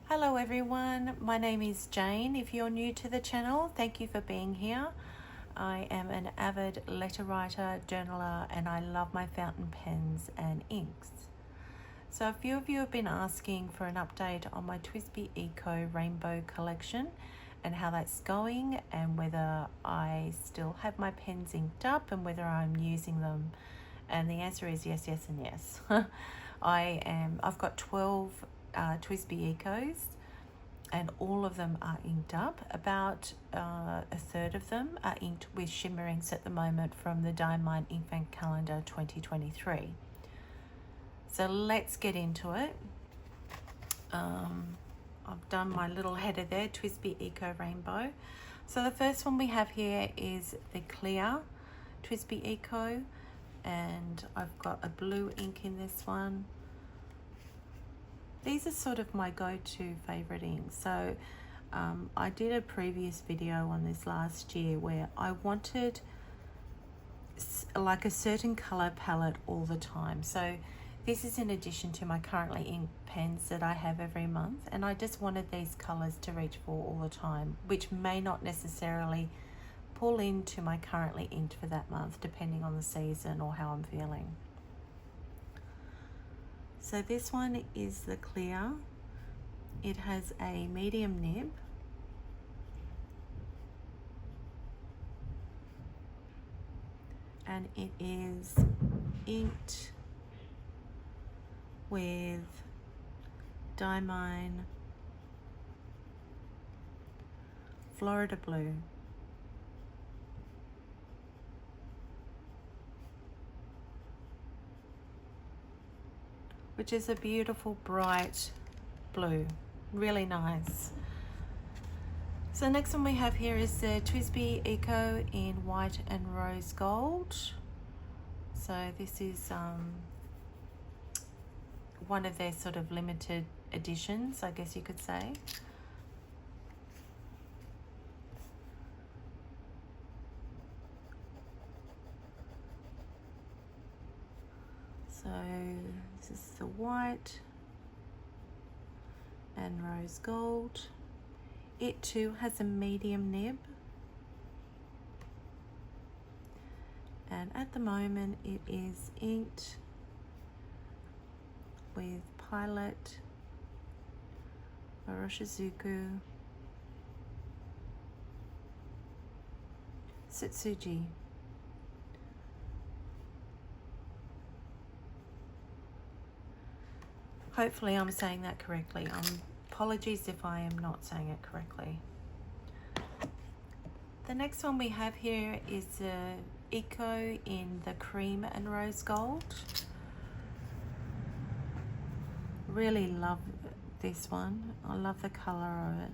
Hello everyone, my name is Jane. If you're new to the channel, thank you for being here. I am an avid letter writer, journaler, and I love my fountain pens and inks. So a few of you have been asking for an update on my Twsbi Rainbow collection and how that's going, and whether I still have my pens inked up and whether I'm using them. And the answer is yes, yes, and yes. I've got 12 Twsbi Ecos, and all of them are inked up. About a third of them are inked with Shimmerings at the moment from the Diamond Infant Calendar 2023. So let's get into it. I've done my little header there, Twsbi Rainbow. So the first one we have here is the clear Twsbi Eco, and I've got a blue ink in this one. These are sort of my go-to favorite inks. So I did a previous video on this last year where I wanted like a certain color palette all the time. So this is in addition to my currently inked pens that I have every month, and I just wanted these colors to reach for all the time, which may not necessarily pull into my currently inked for that month, depending on the season or how I'm feeling. So this one is the clear. It has a medium nib. And it is inked with Diamond Florida Blue. Which is a beautiful bright blue, really nice. So the next one we have here is the Twsbi Eco in white and rose gold. So this is one of their sort of limited editions, I guess you could say. So this is the white and rose gold. It too has a medium nib, and at the moment it is inked with Pilot, Oroshizuku, Setsuji. Hopefully I'm saying that correctly. Apologies if I am not saying it correctly. The next one we have here is the Eco in the cream and rose gold. Really love this one. I love the color of it.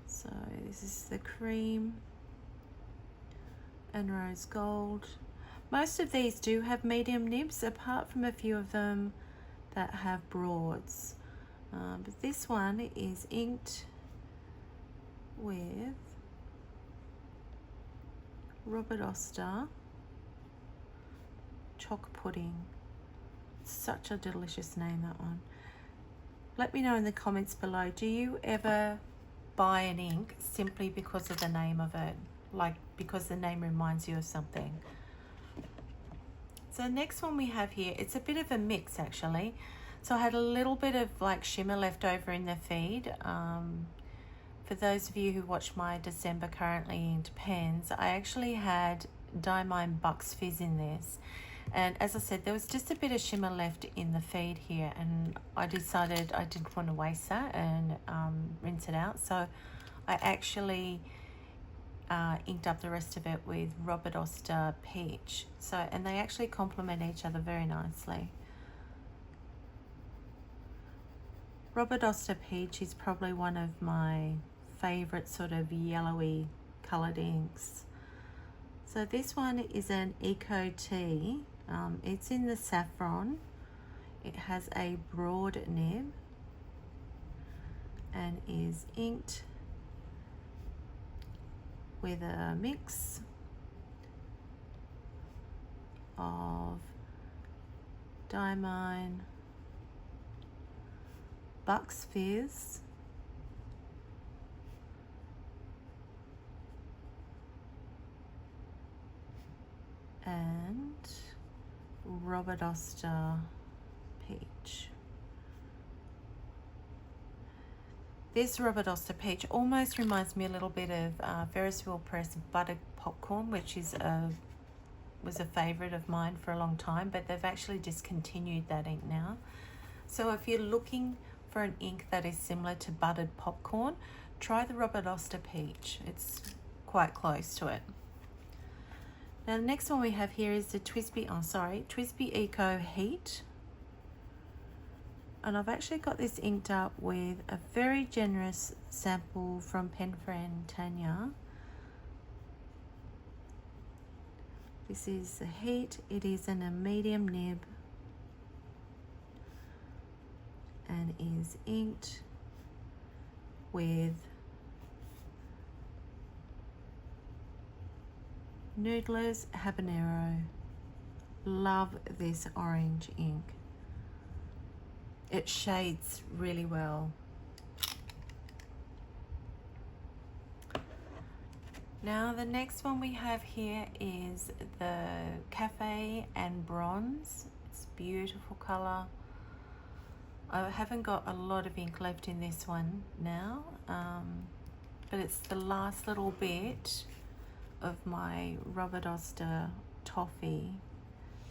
So this is the cream and rose gold. Most of these do have medium nibs, apart from a few of them that have broads. But this one is inked with Robert Oster Choc Pudding. Such a delicious name, that one. Let me know in the comments below, do you ever buy an ink simply because of the name of it? Like because the name reminds you of something? So next one we have here, it's a bit of a mix actually. So I had a little bit of like shimmer left over in the feed. For those of you who watched my December currently inked pens, I actually had Diamond Bucks Fizz in this. And as I said, there was just a bit of shimmer left in the feed here, and I decided I didn't want to waste that and rinse it out. So I actually inked up the rest of it with Robert Oster Peach. So, and they actually complement each other very nicely. Robert Oster Peach is probably one of my favorite sort of yellowy colored inks. So this one is an Eco Tea. It's in the Saffron. It has a broad nib and is inked with a mix of Diamond Bucks Fizz, and Robert Oster Peach. This Robert Oster Peach almost reminds me a little bit of Ferris Wheel Press Buttered Popcorn, which was a favourite of mine for a long time, but they've actually discontinued that ink now. So if you're looking for an ink that is similar to Buttered Popcorn, try the Robert Oster Peach. It's quite close to it. Now the next one we have here is the Twsbi Eco Heat. And I've actually got this inked up with a very generous sample from pen friend Tanya. This is the Heat. It is in a medium nib and is inked with Noodler's Habanero. Love this orange ink. It shades really well. Now the next one we have here is the Cafe and Bronze. It's a beautiful colour. I haven't got a lot of ink left in this one now, but it's the last little bit of my Robert Oster toffee.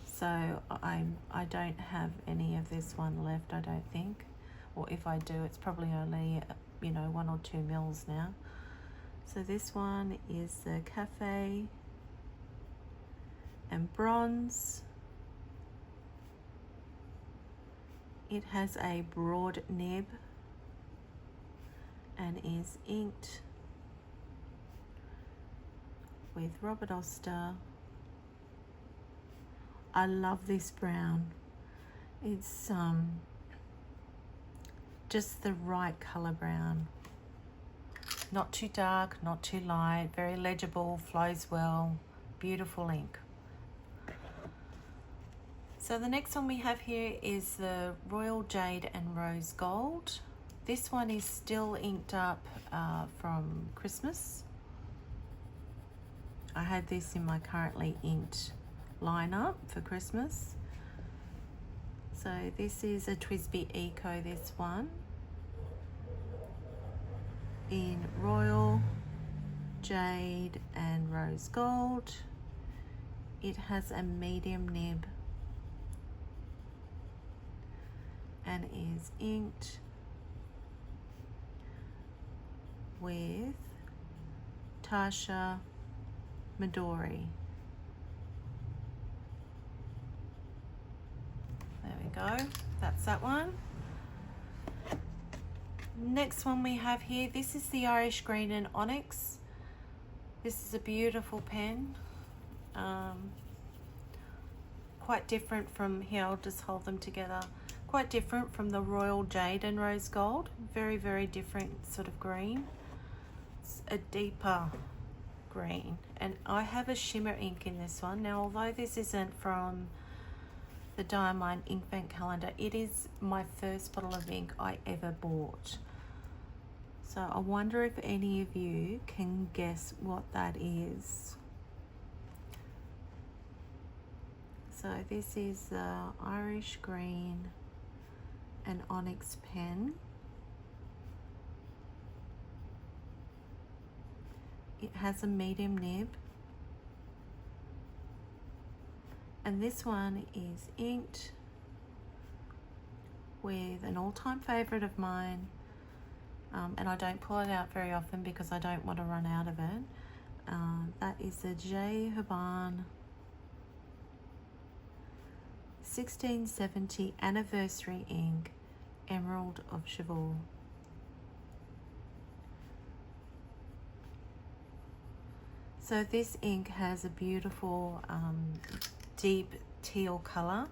So I don't have any of this one left, I don't think. Or if I do, it's probably only, 1 or 2 mils now. So this one is the Cafe and Bronze. It has a broad nib and is inked with Robert Oster. I love this brown. It's just the right color brown. Not too dark, not too light, very legible, flows well, beautiful ink. So the next one we have here is the Royal Jade and Rose Gold. This one is still inked up from Christmas. I had this in my currently inked lineup for Christmas. So this is a Twsbi Eco, this one, in Royal, Jade and Rose Gold. It has a medium nib and is inked with Tasha Midori. There we go, that's that one. Next one we have here, this is the Irish Green and Onyx. This is a beautiful pen. Quite different from, here I'll just hold them together, quite different from the Royal Jade and Rose Gold. Very, very different sort of green. It's a deeper green. And I have a shimmer ink in this one. Now, although this isn't from the Diamond Ink Bank calendar, it is my first bottle of ink I ever bought. So I wonder if any of you can guess what that is. So this is the Irish Green and Onyx pen. It has a medium nib. And this one is inked with an all-time favorite of mine. And I don't pull it out very often because I don't want to run out of it. That is the J. Herbin 1670 Anniversary Ink, Emerald of Chevaux. So this ink has a beautiful deep teal color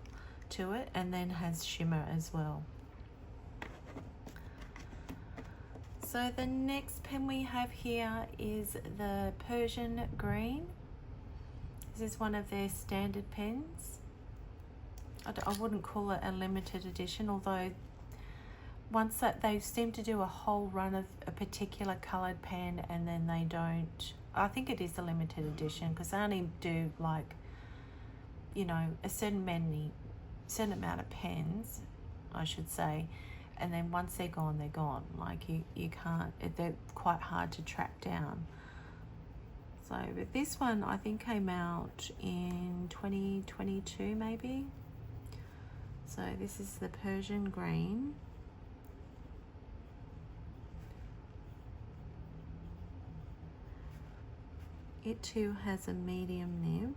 to it, and then has shimmer as well. So the next pen we have here is the Persian Green. This is one of their standard pens. I wouldn't call it a limited edition, although once that they seem to do a whole run of a particular coloured pen and then they don't, I think it is a limited edition because they only do like, you know, a certain amount of pens, I should say, and then once they're gone, they're gone. Like you can't, they're quite hard to track down. So, but this one I think came out in 2022 maybe. So this is the Persian green. It too has a medium nib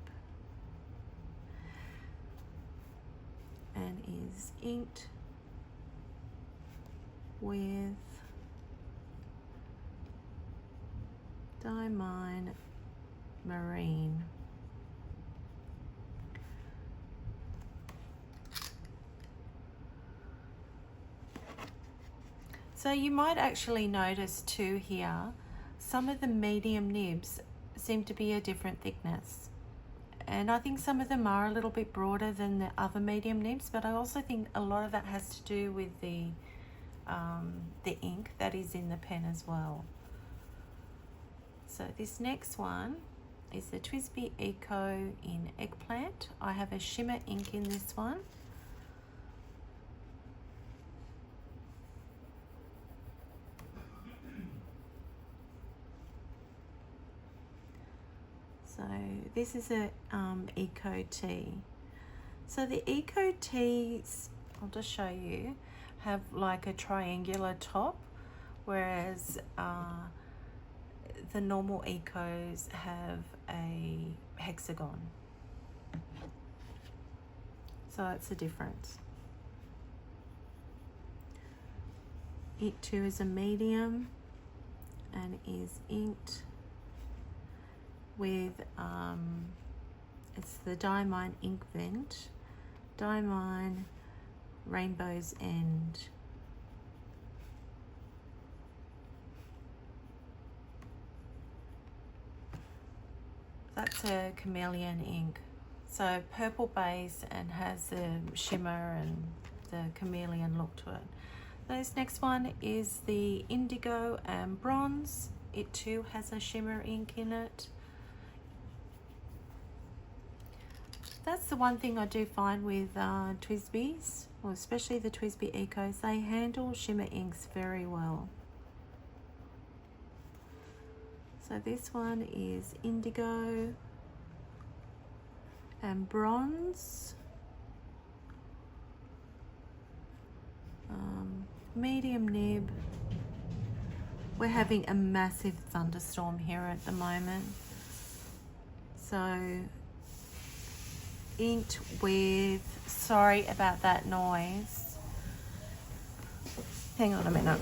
and is inked with Diamine Marine. So you might actually notice too here, some of the medium nibs seem to be a different thickness. And I think some of them are a little bit broader than the other medium nibs, but I also think a lot of that has to do with the ink that is in the pen as well. So this next one is the Twsbi Eco in Eggplant. I have a shimmer ink in this one. So this is a Eco tea. So the Eco teas, I'll just show you, have like a triangular top, whereas the normal Ecos have a hexagon. So it's a difference. It too is a medium and is inked with it's the Diamine Ink Vent, Diamine Rainbow's End. That's a chameleon ink. So purple base and has the shimmer and the chameleon look to it. This next one is the Indigo and Bronze. It too has a shimmer ink in it. That's the one thing I do find with Twsbi's, well, especially the Twsbi Ecos, they handle shimmer inks very well. So this one is Indigo and Bronze, medium nib. We're having a massive thunderstorm here at the moment. So inked with, sorry about that noise. Hang on a minute.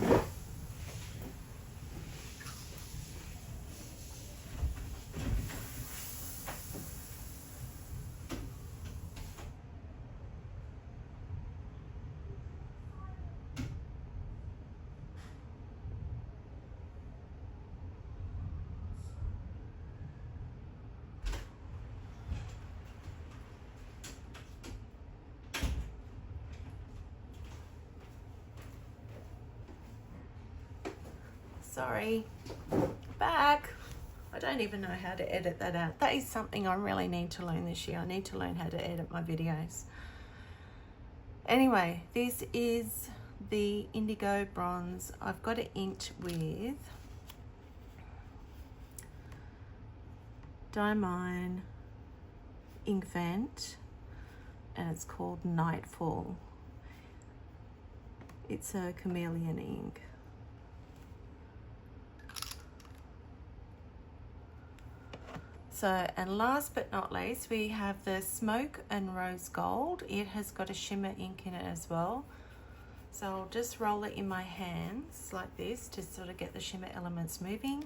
Sorry, back. I don't even know how to edit that out. That is something I really need to learn this year. I need to learn how to edit my videos. Anyway, this is the Indigo Bronze. I've got it inked with Diamine Ink Vent and it's called Nightfall. It's a chameleon ink. So, and last but not least, we have the Smoke and Rose Gold. It has got a shimmer ink in it as well. So I'll just roll it in my hands like this to sort of get the shimmer elements moving.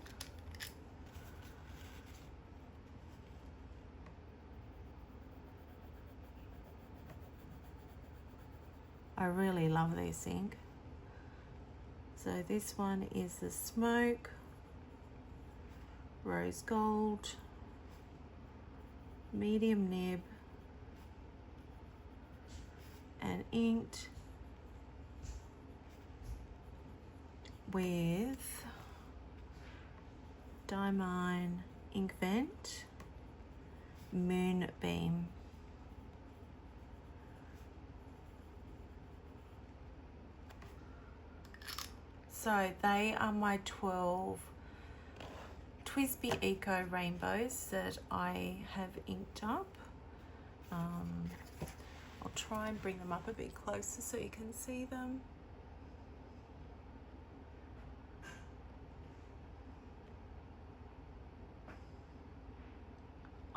I really love this ink. So this one is the Smoke, Rose Gold, medium nib and inked with Diamine Ink Vent Moonbeam. So they are my 12 Twsbi Eco Rainbows that I have inked up. I'll try and bring them up a bit closer so you can see them.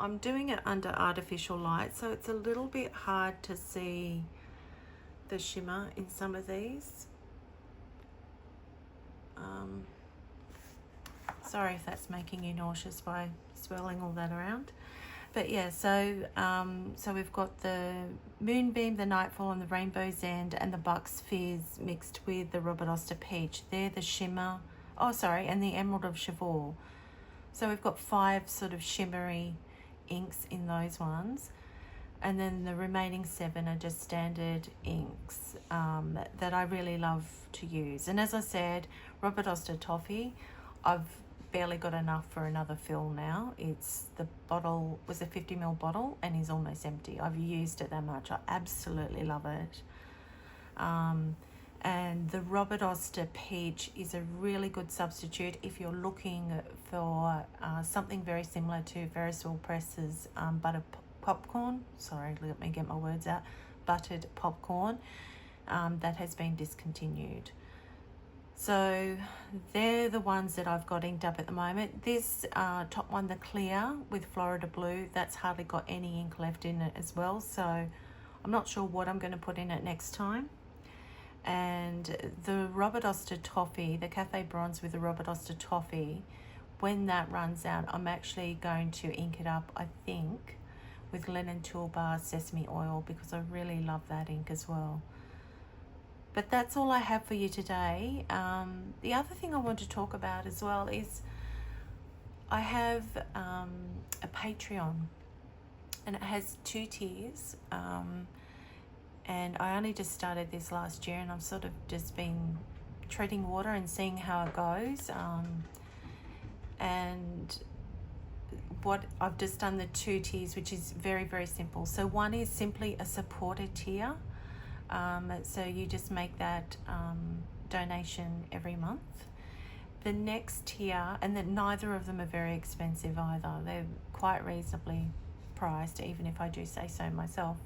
I'm doing it under artificial light, so it's a little bit hard to see the shimmer in some of these. Sorry if that's making you nauseous by swirling all that around. But yeah, so we've got the Moonbeam, the Nightfall, and the Rainbow's End, and the Bucks Fizz mixed with the Robert Oster Peach. They're the shimmer. Oh, sorry, and the Emerald of Chivor. So we've got 5 sort of shimmery inks in those ones. And then the remaining 7 are just standard inks that I really love to use. And as I said, Robert Oster Toffee, I've barely got enough for another fill now. The bottle was a 50ml bottle and is almost empty. I've used it that much. I absolutely love it. And the Robert Oster Peach is a really good substitute if you're looking for something very similar to Verisol Press's butter popcorn. Sorry, let me get my words out. Buttered popcorn that has been discontinued. So they're the ones that I've got inked up at the moment. This top one, the clear with Florida Blue, that's hardly got any ink left in it as well. So I'm not sure what I'm going to put in it next time. And the Robert Oster Toffee, the Cafe Bronze with the Robert Oster Toffee, when that runs out, I'm actually going to ink it up, I think, with Linen Toolbar Sesame Oil, because I really love that ink as well. But that's all I have for you today. The other thing I want to talk about as well is I have a Patreon, and it has 2 tiers. And I only just started this last year, and I've sort of just been treading water and seeing how it goes. And what I've just done the 2 tiers, which is very, very simple. So one is simply a supporter tier. So you just make that donation every month. The next tier, and then neither of them are very expensive either. They're quite reasonably priced, even if I do say so myself.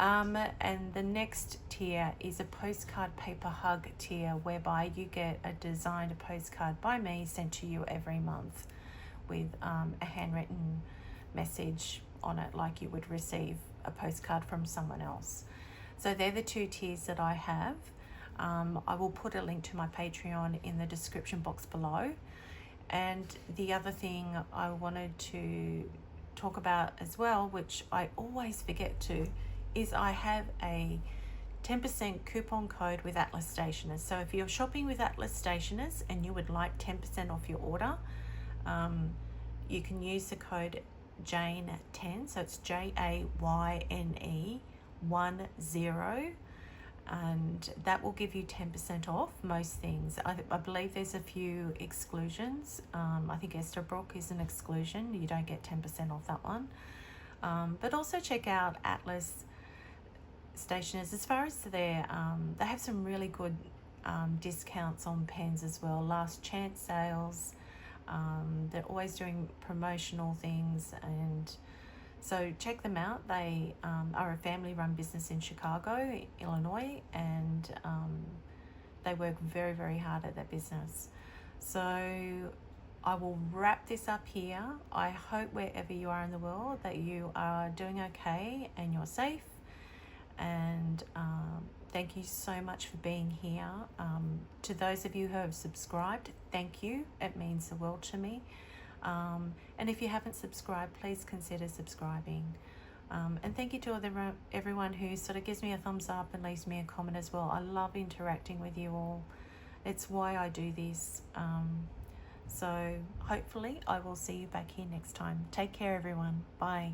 And the next tier is a postcard paper hug tier, whereby you get a designed postcard by me sent to you every month with a handwritten message on it, like you would receive a postcard from someone else. So they're the 2 tiers that I have. I will put a link to my Patreon in the description box below. And the other thing I wanted to talk about as well, which I always forget to, is I have a 10% coupon code with Atlas Stationers. So if you're shopping with Atlas Stationers and you would like 10% off your order, you can use the code Jayne10. So it's JAYNE 10, and that will give you 10% off most things. I believe there's a few exclusions. I think Esterbrook is an exclusion. You don't get 10% off that one. But also check out Atlas Stationers. As far as they have some really good discounts on pens as well. Last chance sales. They're always doing promotional things, and so check them out. They are a family-run business in Chicago, Illinois, and they work very, very hard at their business. So I will wrap this up here. I hope wherever you are in the world that you are doing okay and you're safe. And thank you so much for being here. To those of you who have subscribed, thank you. It means the world to me. And if you haven't subscribed, please consider subscribing. And thank you to everyone who sort of gives me a thumbs up and leaves me a comment as well. I love interacting with you all. It's why I do this. So hopefully I will see you back here next time. Take care, everyone. Bye.